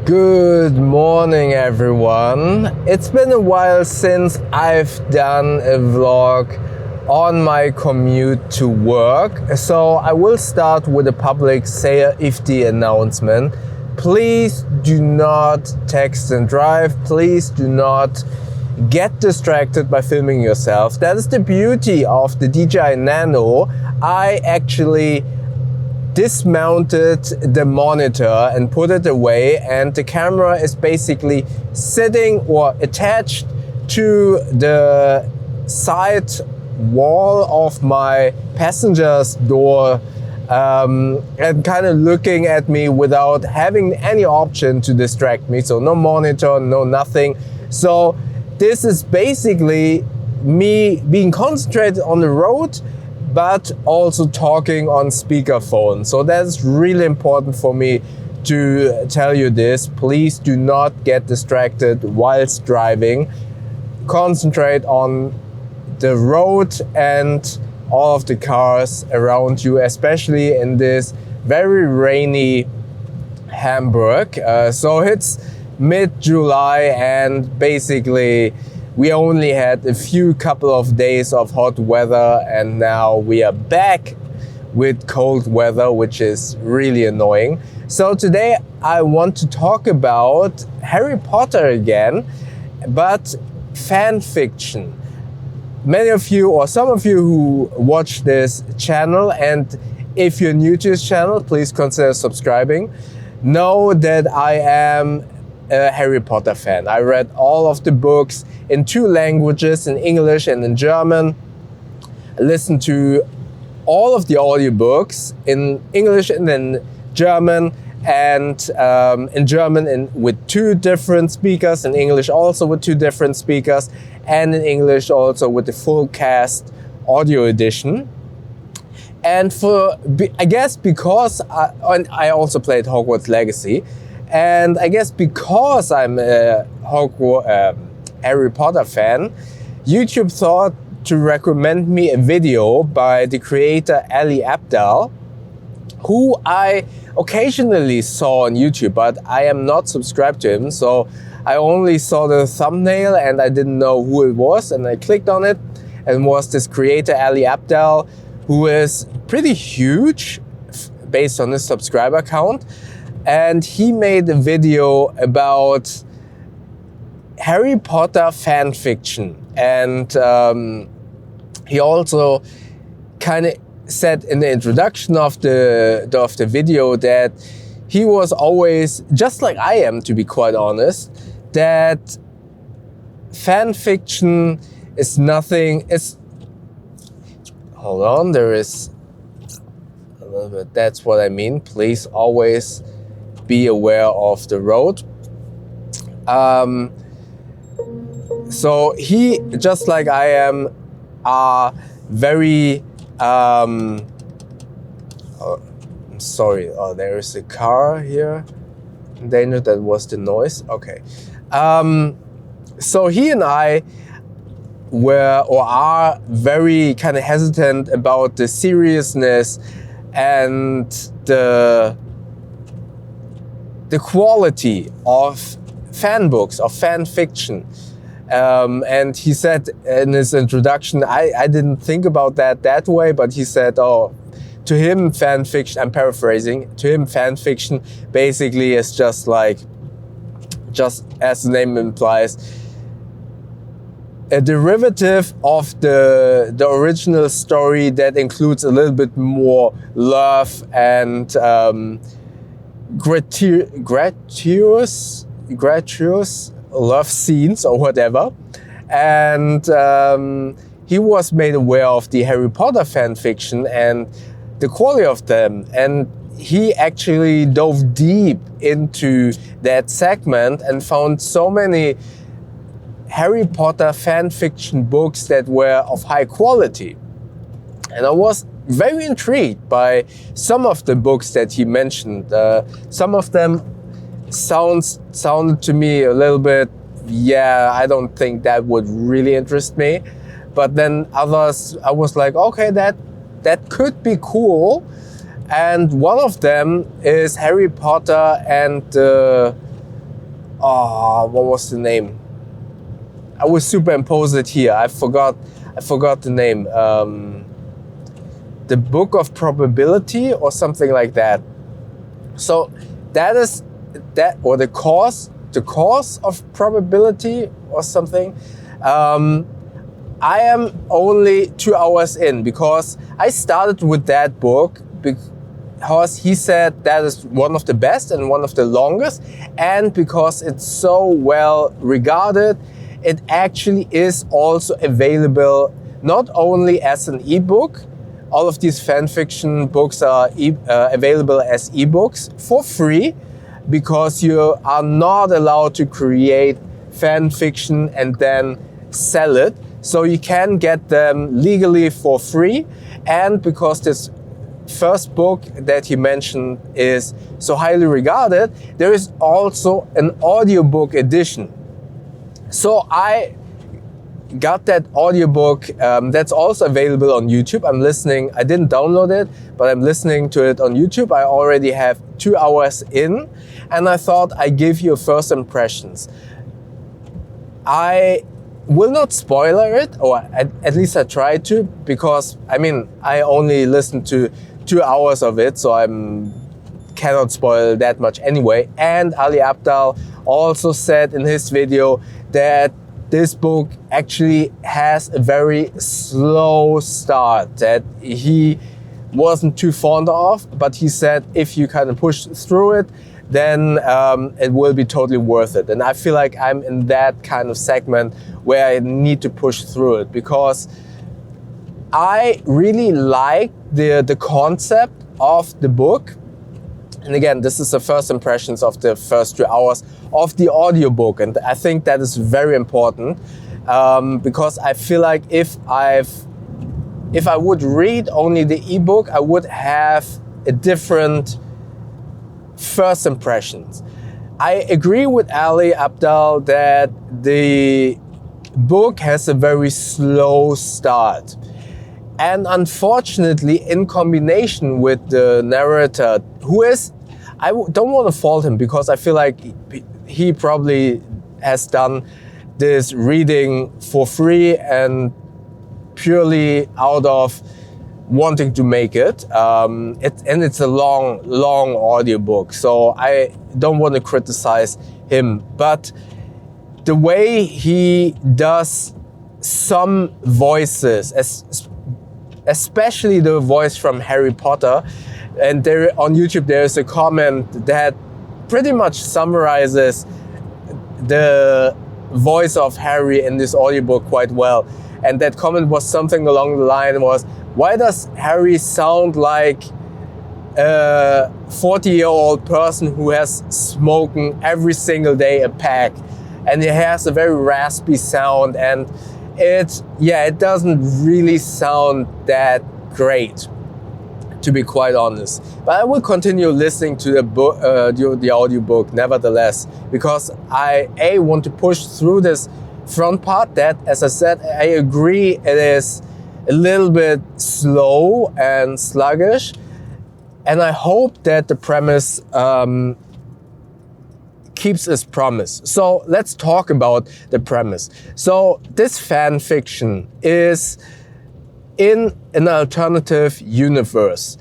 Good morning, everyone. It's been a while since I've done a vlog on my commute to work, so I will start with a public safety announcement. Please do not text and drive. Please do not get distracted by filming yourself. That is the beauty of the DJI Nano. I actually dismounted the monitor and put it away, and the camera is basically sitting or attached to the side wall of my passenger's door and kind of looking at me without having any option to distract me. So no monitor, no nothing. So this is basically me being concentrated on the road, but also talking on speakerphone. So that's really important for me to tell you this. Please do not get distracted whilst driving. Concentrate on the road and all of the cars around you, especially in this very rainy Hamburg. So it's mid-July and basically we only had a couple of days of hot weather, and now we are back with cold weather, which is really annoying. So today I want to talk about Harry Potter again, but fan fiction. Many of you, or some of you who watch this channel, and if you're new to this channel, please consider subscribing, know that I am a Harry Potter fan. I read all of the books in 2 languages, in English and in German. I listened to all of the audiobooks in English and in German, and in German with 2 different speakers, in English also with 2 different speakers, and in English also with the full cast audio edition. And I guess because I also played Hogwarts Legacy, and I guess because I'm a Harry Potter fan, YouTube thought to recommend me a video by the creator Ali Abdaal, who I occasionally saw on YouTube, but I am not subscribed to him. So I only saw the thumbnail and I didn't know who it was, and I clicked on it, and it was this creator Ali Abdaal, who is pretty huge based on his subscriber count. And he made a video about Harry Potter fan fiction. And he also kind of said in the introduction of the video that he was always, just like I am to be quite honest, that fan fiction is nothing, hold on, there is a little bit, that's what I mean. Please always be aware of the road. So he, just like I am, are very sorry, there is a car here in danger. That was the noise. Okay. So he and I were or are very kind of hesitant about the seriousness and the quality of fan books, of fan fiction. And he said in his introduction, I didn't think about that way, but he said, to him fan fiction, I'm paraphrasing, to him fan fiction basically is just as the name implies, a derivative of the original story that includes a little bit more love and gratuitous love scenes or whatever. And he was made aware of the Harry Potter fan fiction and the quality of them, and he actually dove deep into that segment and found so many Harry Potter fan fiction books that were of high quality. And I was very intrigued by some of the books that he mentioned. Some of them sounded to me a little bit, I don't think that would really interest me. But then others, I was like, okay, that could be cool. And one of them is Harry Potter and what was the name? I will superimpose it here. I forgot the name. The Book of Probability or something like that. So that is that, or the course of probability or something. I am only 2 hours in because I started with that book because he said that is one of the best and one of the longest, and because it's so well regarded, it actually is also available not only as an ebook. All of these fanfiction books are available as ebooks for free, because you are not allowed to create fanfiction and then sell it. So you can get them legally for free. And because this first book that he mentioned is so highly regarded, there is also an audiobook edition. So I got that audiobook that's also available on YouTube. I'm listening, I didn't download it, but I'm listening to it on YouTube. I already have 2 hours in, and I thought I'd give you first impressions. I will not spoiler it, or at least I try to, because I mean, I only listened to 2 hours of it, so I cannot spoil that much anyway. And Ali Abdaal also said in his video that this book actually has a very slow start that he wasn't too fond of, but he said if you kind of push through it, then it will be totally worth it. And I feel like I'm in that kind of segment where I need to push through it, because I really like the concept of the book. And again, this is the first impressions of the first 2 hours of the audiobook. And I think that is very important, because I feel like if I would read only the ebook, I would have a different first impressions. I agree with Ali Abdaal that the book has a very slow start. And unfortunately, in combination with the narrator, who is, I don't want to fault him, because I feel like he probably has done this reading for free and purely out of wanting to make it. And it's a long audiobook, so I don't want to criticize him. But the way he does some voices, especially the voice from Harry Potter, and there on YouTube there's a comment that pretty much summarizes the voice of Harry in this audiobook quite well. And that comment was something along the line was, why does Harry sound like a 40-year-old person who has smoking every single day a pack? And he has a very raspy sound, and it doesn't really sound that great, to be quite honest. But I will continue listening to the book, the audiobook nevertheless, because I want to push through this front part that, as I said, I agree it is a little bit slow and sluggish, and I hope that the premise keeps its promise. So let's talk about the premise. So this fan fiction is in an alternative universe.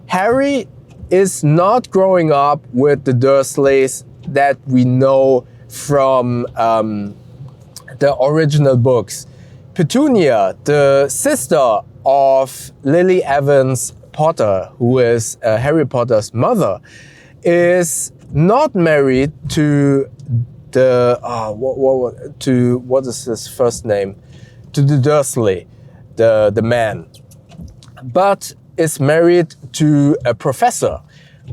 Harry is not growing up with the Dursleys that we know from the original books. Petunia, the sister of Lily Evans Potter, who is Harry Potter's mother, is not married to the what is his first name? To the Dursley, the man, but is married to a professor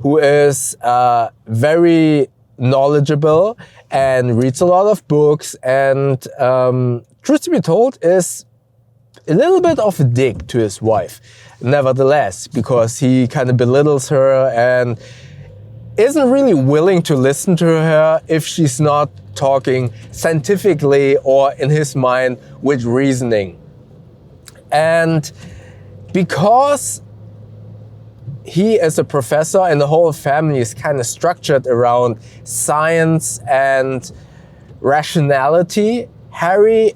who is very knowledgeable and reads a lot of books, and truth to be told, is a little bit of a dick to his wife, nevertheless, because he kind of belittles her and isn't really willing to listen to her if she's not talking scientifically or, in his mind, with reasoning. And because he is a professor and the whole family is kind of structured around science and rationality. Harry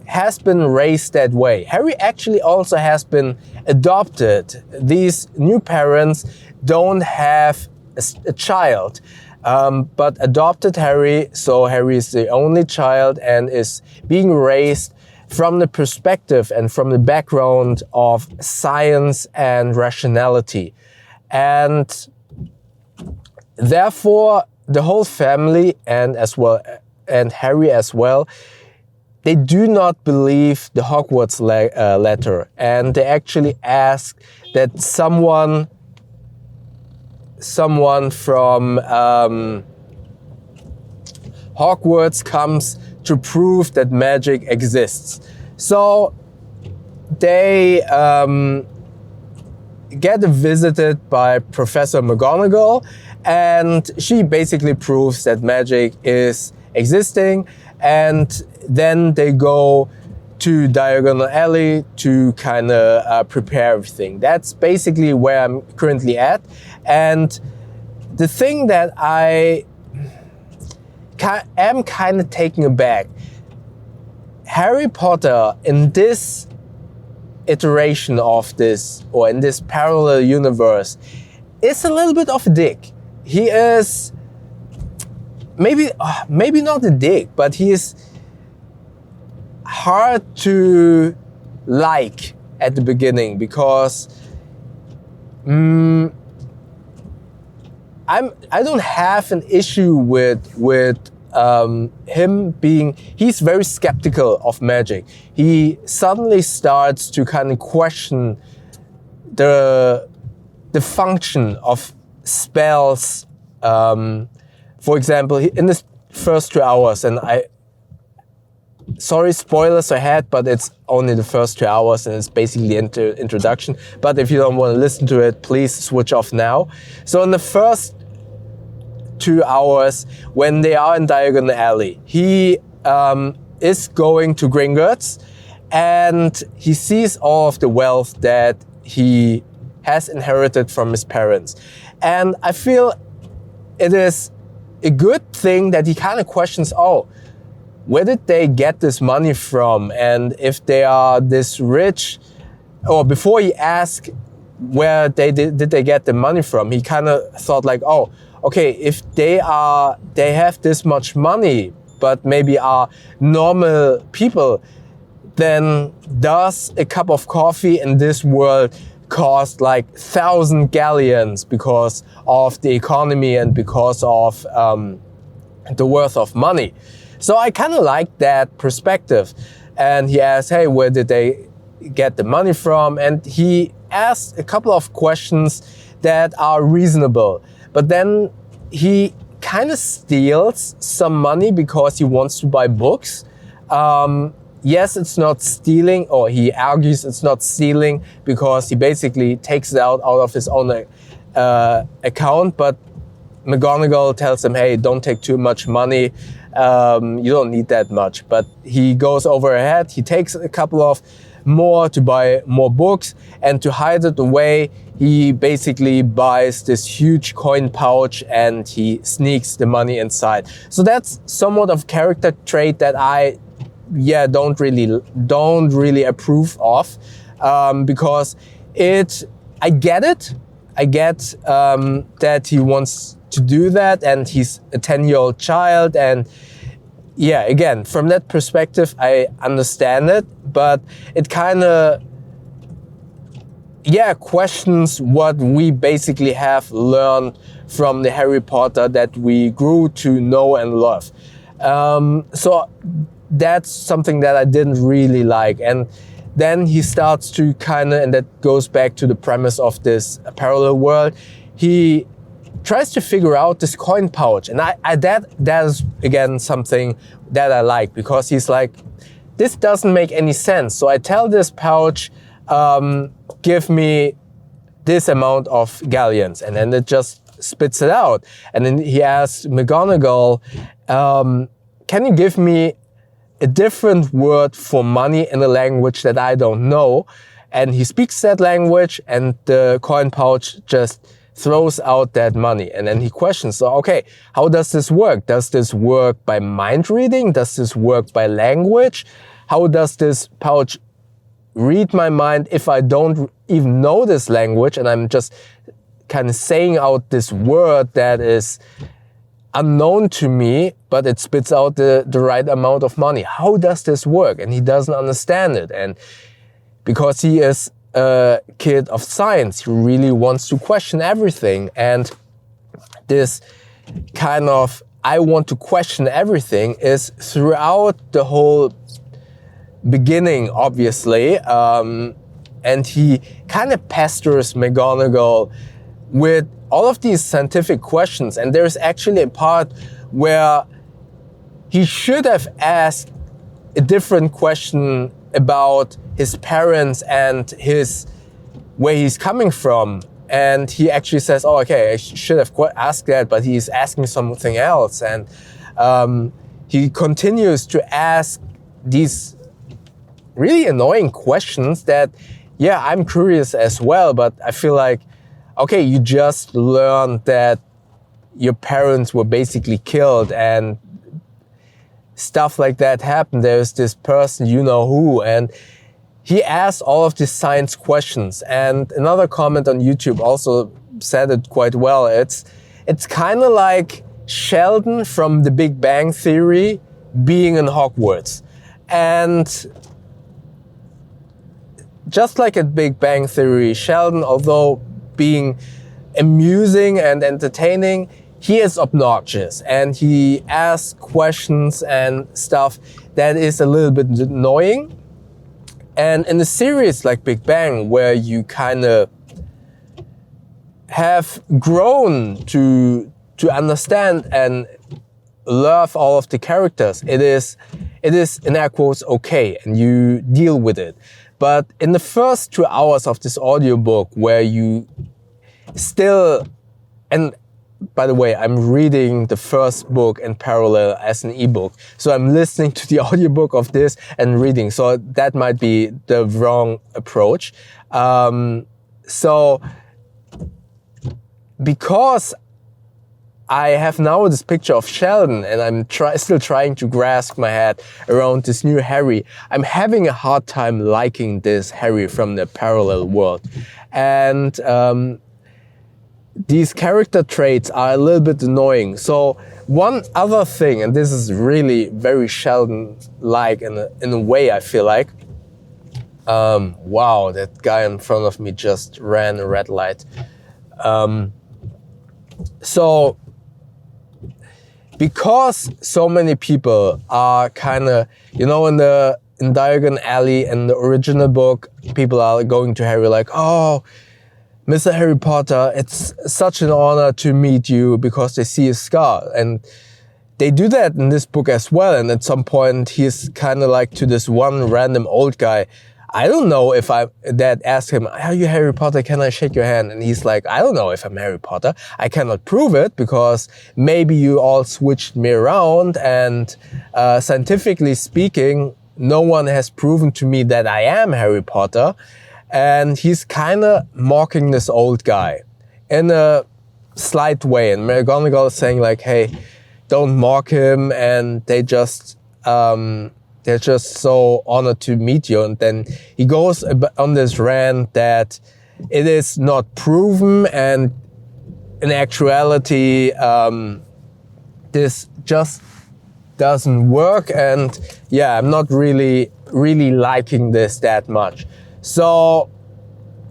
has been raised that way. Harry actually also has been adopted. These new parents don't have a child, but adopted Harry, so Harry is the only child and is being raised from the perspective and from the background of science and rationality. And therefore, the whole family and Harry as well, they do not believe the Hogwarts letter, and they actually ask that someone from Hogwarts comes to prove that magic exists. So they get visited by Professor McGonagall, and she basically proves that magic is existing, and then they go to Diagon Alley to kind of prepare everything. That's basically where I'm currently at. And the thing that I am kind of taken aback, Harry Potter in this iteration of this, or in this parallel universe, is a little bit of a dick. He is maybe not a dick, but he is hard to like at the beginning, because I don't have an issue with him being, he's very skeptical of magic. He suddenly starts to kind of question the function of spells. For example, in the first 2 hours, and sorry, spoilers ahead, but it's only the first 2 hours and it's basically the introduction. But if you don't want to listen to it, please switch off now. So in the first 2 hours, when they are in Diagon Alley, he is going to Gringotts, and he sees all of the wealth that he has inherited from his parents. And I feel it is a good thing that he kind of questions, oh, where did they get this money from? And if they are this rich, or before he asked where did they get the money from, he kind of thought like, oh, okay, if they have this much money, but maybe are normal people, then does a cup of coffee in this world cost like 1,000 galleons because of the economy and because of the worth of money? So I kind of like that perspective. And he asked, hey, where did they get the money from? And he asked a couple of questions that are reasonable. But then he kind of steals some money because he wants to buy books. Yes, it's not stealing, or he argues it's not stealing because he basically takes it out of his own account. But McGonagall tells him, hey, don't take too much money. You don't need that much. But he goes over ahead. He takes a couple of more to buy more books, and to hide it away, he basically buys this huge coin pouch and he sneaks the money inside. So that's somewhat of character trait that I don't really approve of, because I get it. I get that he wants to do that, and he's a 10-year-old child, and yeah, again, from that perspective, I understand it, but it kind of, questions what we basically have learned from the Harry Potter that we grew to know and love. So that's something that I didn't really like. And then he starts to and that goes back to the premise of this parallel world, he tries to figure out this coin pouch. And that is, again, something that I like, because he's like, this doesn't make any sense. So I tell this pouch, give me this amount of galleons, and then it just spits it out. And then he asks McGonagall, can you give me a different word for money in a language that I don't know? and he speaks that language, and the coin pouch just throws out that money. And then he questions, so okay, how does this work? Does this work by mind reading? Does this work by language? How does this pouch read my mind if I don't even know this language and I'm just kind of saying out this word that is unknown to me, but it spits out the right amount of money? How does this work? And he doesn't understand it. And because he is a kid of science, he really wants to question everything. And this kind of I want to question everything is throughout the whole beginning, obviously. And he kind of pesters McGonagall with all of these scientific questions. And there's actually a part where he should have asked a different question about his parents and where he's coming from. And he actually says, oh, okay, I should have asked that, but he's asking something else. And he continues to ask these really annoying questions that, yeah, I'm curious as well, but I feel like, okay, you just learned that your parents were basically killed and stuff like that happened. There's this person, you know who, and he asked all of these science questions. And another comment on YouTube also said it quite well. It's kind of like Sheldon from The Big Bang Theory being in Hogwarts. And just like at Big Bang Theory, Sheldon, although being amusing and entertaining, he is obnoxious and he asks questions and stuff that is a little bit annoying. And in a series like Big Bang, where you kind of have grown to understand and love all of the characters, it is in air quotes okay, and you deal with it. But in the first 2 hours of this audiobook, where you still, and by the way, I'm reading the first book in parallel as an ebook. So I'm listening to the audiobook of this and reading. So that might be the wrong approach. So because I have now this picture of Sheldon and I'm still trying to grasp my head around this new Harry, I'm having a hard time liking this Harry from the parallel world. And these character traits are a little bit annoying. So one other thing, and this is really very Sheldon-like in a way, I feel like. Wow, that guy in front of me just ran a red light. So because so many people are kind of, you know, in Diagon Alley, in the original book, people are going to Harry like, oh, Mr. Harry Potter, it's such an honor to meet you, because they see his scar. And they do that in this book as well. And at some point, he's kind of like to this one random old guy. I don't know if that asked him, are you Harry Potter? Can I shake your hand? And he's like, I don't know if I'm Harry Potter. I cannot prove it because maybe you all switched me around. And scientifically speaking, no one has proven to me that I am Harry Potter. And he's kind of mocking this old guy in a slight way. And McGonagall is saying like, hey, don't mock him. And they're just so honored to meet you. And then he goes on this rant that it is not proven. And in actuality, this just doesn't work. And yeah, I'm not really liking this that much. So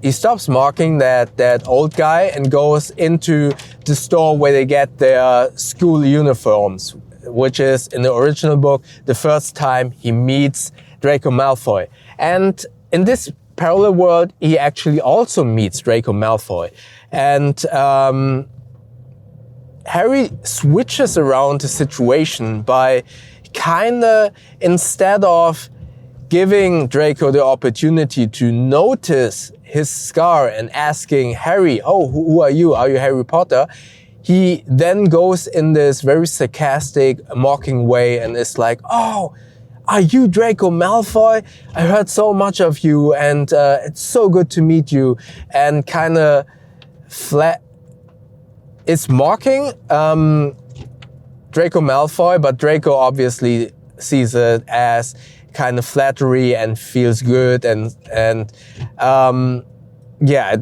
he stops mocking that old guy and goes into the store where they get their school uniforms, which is, in the original book, the first time he meets Draco Malfoy. And in this parallel world, he actually also meets Draco Malfoy. And Harry switches around the situation by kinda, instead of giving Draco the opportunity to notice his scar and asking Harry, oh, who are you? Are you Harry Potter? He then goes in this very sarcastic, mocking way and is like, oh, "Are you Draco Malfoy? I heard so much of you, and it's so good to meet you," and kind of is mocking Draco Malfoy, but Draco obviously sees it as kind of flattery and feels good, and yeah,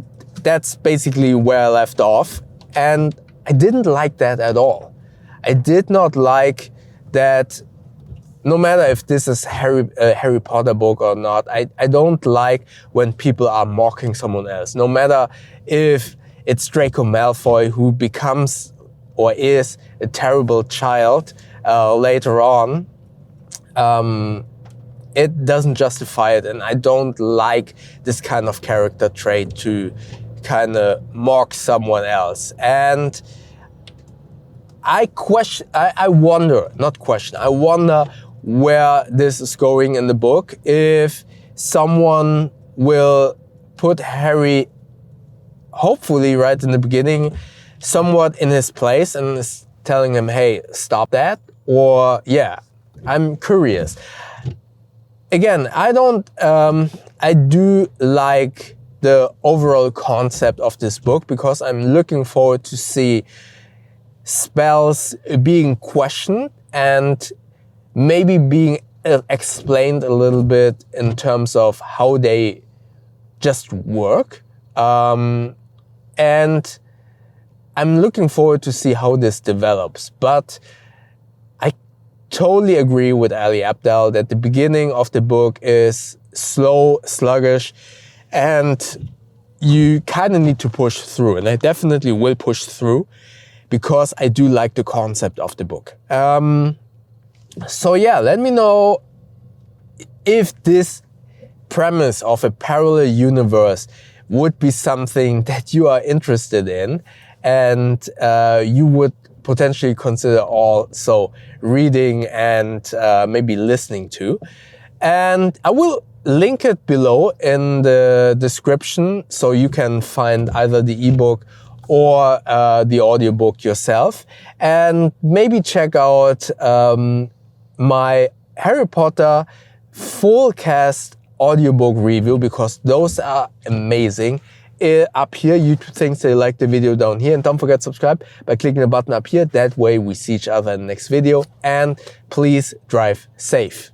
that's basically where I left off, and I didn't like that at all. I did not like that. No matter if this is a Harry Potter book or not, I don't like when people are mocking someone else. No matter if it's Draco Malfoy who becomes or is a terrible child later on, it doesn't justify it, and I don't like this kind of character trait to kind of mock someone else. And I wonder where this is going in the book, if someone will put Harry, hopefully right in the beginning, somewhat in his place and is telling him, hey, stop that, or yeah, I'm curious. Again, I do like the overall concept of this book, because I'm looking forward to see spells being questioned and maybe being explained a little bit in terms of how they just work. And I'm looking forward to see how this develops. But I totally agree with Ali Abdaal that the beginning of the book is slow, sluggish, and you kind of need to push through. And I definitely will push through, because I do like the concept of the book. So yeah, let me know if this premise of a parallel universe would be something that you are interested in, and you would potentially consider also reading and maybe listening to. And I will link it below in the description, so you can find either the ebook or the audiobook yourself, and maybe check out my Harry Potter full cast audiobook review, because those are amazing. Up here, YouTube thinks they like the video down here, and don't forget to subscribe by clicking the button up here. That way we see each other in the next video, and please drive safe.